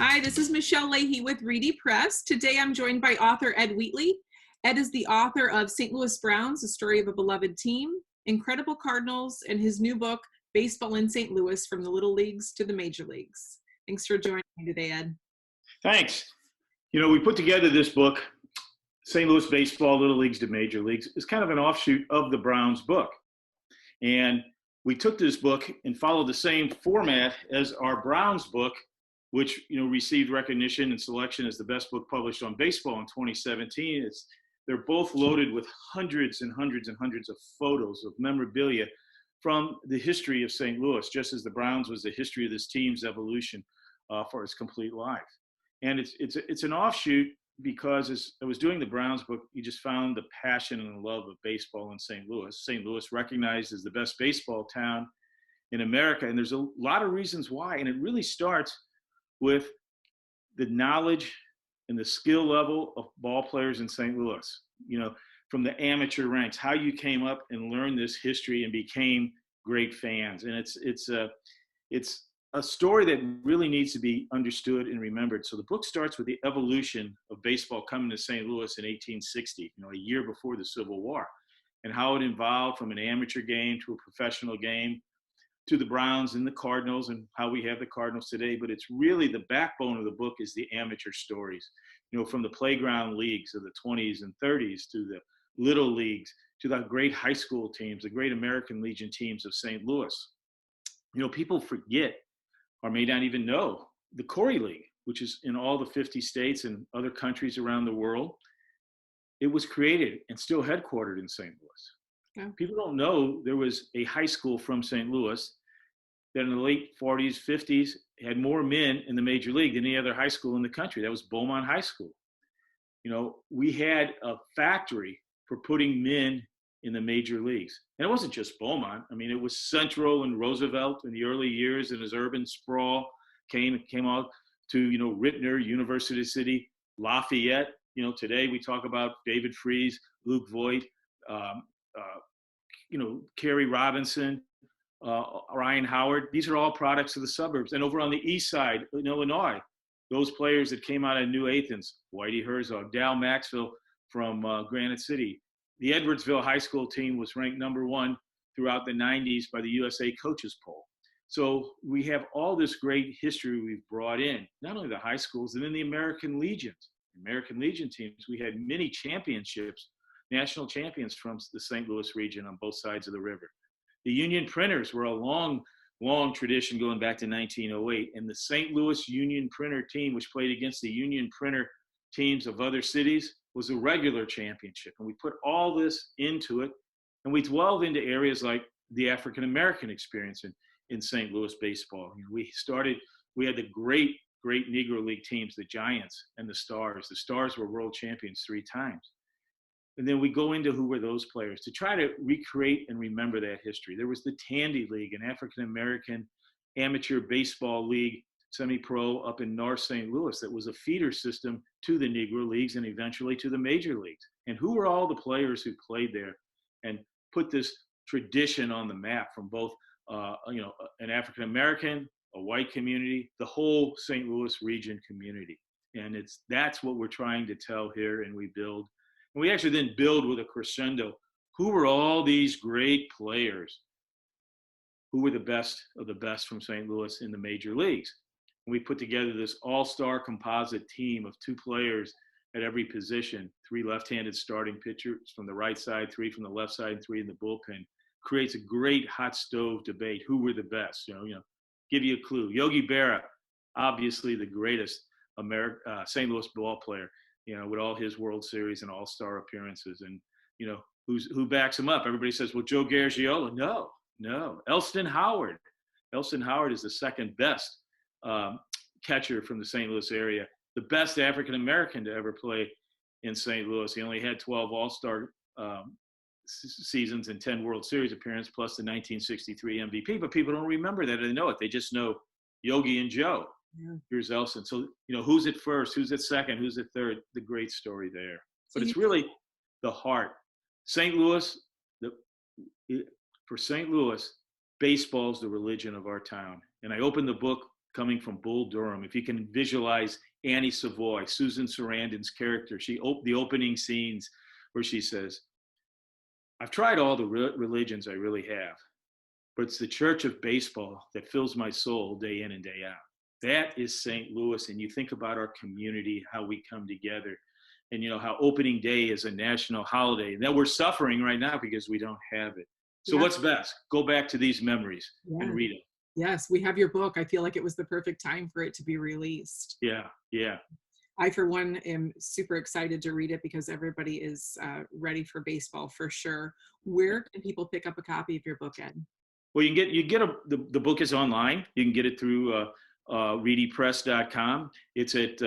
Hi, this is Mischelle Leahy with Reedy Press. Today I'm joined by author Ed Wheatley. Ed is the author of St. Louis Browns, A Story of a Beloved Team, Incredible Cardinals, and his new book, Baseball in St. Louis, From the Little Leagues to the Major Leagues. Thanks for joining me today, Ed. Thanks. We put together this book, St. Louis Baseball, Little Leagues to Major Leagues. It's kind of an offshoot of the Browns book. And we took this book and followed the same format as our Browns book, which received recognition and selection as the best book published on baseball in 2017. They're both loaded with hundreds and hundreds and hundreds of photos of memorabilia from the history of St. Louis, just as the Browns was the history of this team's evolution for its complete life. And it's an offshoot because as I was doing the Browns book, you just found the passion and the love of baseball in St. Louis. St. Louis recognized as the best baseball town in America, and there's a lot of reasons why. And it really starts with the knowledge and the skill level of ball players in St. Louis, from the amateur ranks, how you came up and learned this history and became great fans. And it's a story that really needs to be understood and remembered. So the book starts with the evolution of baseball coming to St. Louis in 1860, a year before the Civil War, and how it evolved from an amateur game to a professional game, to the Browns and the Cardinals and how we have the Cardinals today. But it's really the backbone of the book is the amateur stories, from the playground leagues of the 20s and 30s to the little leagues, to the great high school teams, the great American Legion teams of St. Louis. People forget or may not even know the Corey League, which is in all the 50 states and other countries around the world. It was created and still headquartered in St. Louis. Yeah. People don't know there was a high school from St. Louis that in the late 40s, 50s had more men in the major league than any other high school in the country. That was Beaumont High School. We had a factory for putting men in the major leagues. And it wasn't just Beaumont. It was Central and Roosevelt in the early years, and as urban sprawl came out to, Rittner, University City, Lafayette. Today we talk about David Freese, Luke Voigt, Kerry Robinson, Ryan Howard. These are all products of the suburbs. And over on the east side in Illinois, those players that came out of New Athens, Whitey Herzog, Dal Maxwell from Granite City. The Edwardsville High School team was ranked number one throughout the 90s by the USA Coaches Poll. So we have all this great history we've brought in, not only the high schools, and then the American Legions. American Legion teams, we had many championships, national champions from the St. Louis region on both sides of the river. The Union Printers were a long tradition going back to 1908. And the St. Louis Union Printer team, which played against the Union Printer teams of other cities, was a regular championship. And we put all this into it. And we delved into areas like the African-American experience in St. Louis baseball. We had the great Negro League teams, the Giants and the Stars. The Stars were world champions 3 times. And then we go into who were those players to try to recreate and remember that history. There was the Tandy League, an African-American amateur baseball league, semi-pro up in North St. Louis that was a feeder system to the Negro Leagues and eventually to the major leagues. And who were all the players who played there and put this tradition on the map from both, an African-American, a white community, the whole St. Louis region community. And that's what we're trying to tell here, and we build. And we actually then build with a crescendo. Who were all these great players? Who were the best of the best from St. Louis in the major leagues? And we put together this all-star composite team of 2 players at every position, 3 left-handed starting pitchers from the right side, 3 from the left side, and 3 in the bullpen. Creates a great hot stove debate. Who were the best? Give you a clue. Yogi Berra, obviously the greatest St. Louis ball player, with all his World Series and all-star appearances. And, who backs him up? Everybody says, well, Joe Garagiola. No. Elston Howard. Elston Howard is the second best catcher from the St. Louis area, the best African-American to ever play in St. Louis. He only had 12 all-star seasons and 10 World Series appearances, plus the 1963 MVP. But people don't remember that. They know it. They just know Yogi and Joe. Yeah. Here's Elston. So, who's at first, who's at second, who's at third, the great story there. But it's really the heart. St. Louis, for St. Louis, baseball's the religion of our town. And I opened the book coming from Bull Durham. If you can visualize Annie Savoy, Susan Sarandon's character, the opening scenes where she says, I've tried all the religions, I really have, but it's the church of baseball that fills my soul day in and day out. That is St. Louis. And you think about our community, how we come together, and how opening day is a national holiday, and that we're suffering right now because we don't have it. So what's best? Go back to these memories and read them. Yes, we have your book. I feel like it was the perfect time for it to be released. Yeah. I, for one, am super excited to read it because everybody is ready for baseball for sure. Where can people pick up a copy of your book, Ed? Well, the book is online. You can get it through reedypress.com. It's at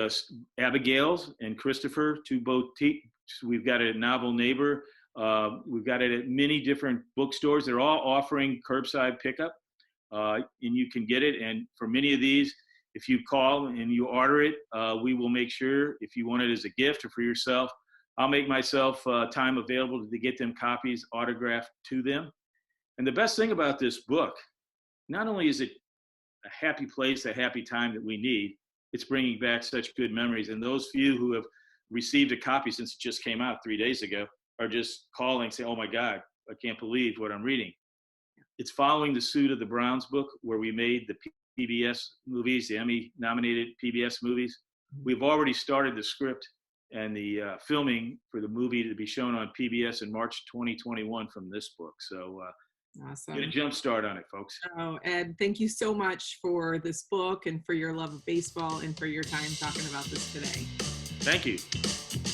Abigail's and Christopher, two boutiques. We've got it at Novel Neighbor. We've got it at many different bookstores. They're all offering curbside pickup, and you can get it. And for many of these, if you call and you order it, we will make sure, if you want it as a gift or for yourself, I'll make myself time available to get them copies autographed to them. And the best thing about this book, not only is it a happy place, a happy time that we need, it's bringing back such good memories. And those few who have received a copy since it just came out 3 days ago are just calling, saying, oh my God, I can't believe what I'm reading. It's following the suit of the Browns book, where we made the PBS movies, the Emmy-nominated PBS movies. We've already started the script and the filming for the movie to be shown on PBS in March 2021 from this book. So awesome. Get a jump start on it, folks. Oh, Ed, thank you so much for this book and for your love of baseball and for your time talking about this today. Thank you.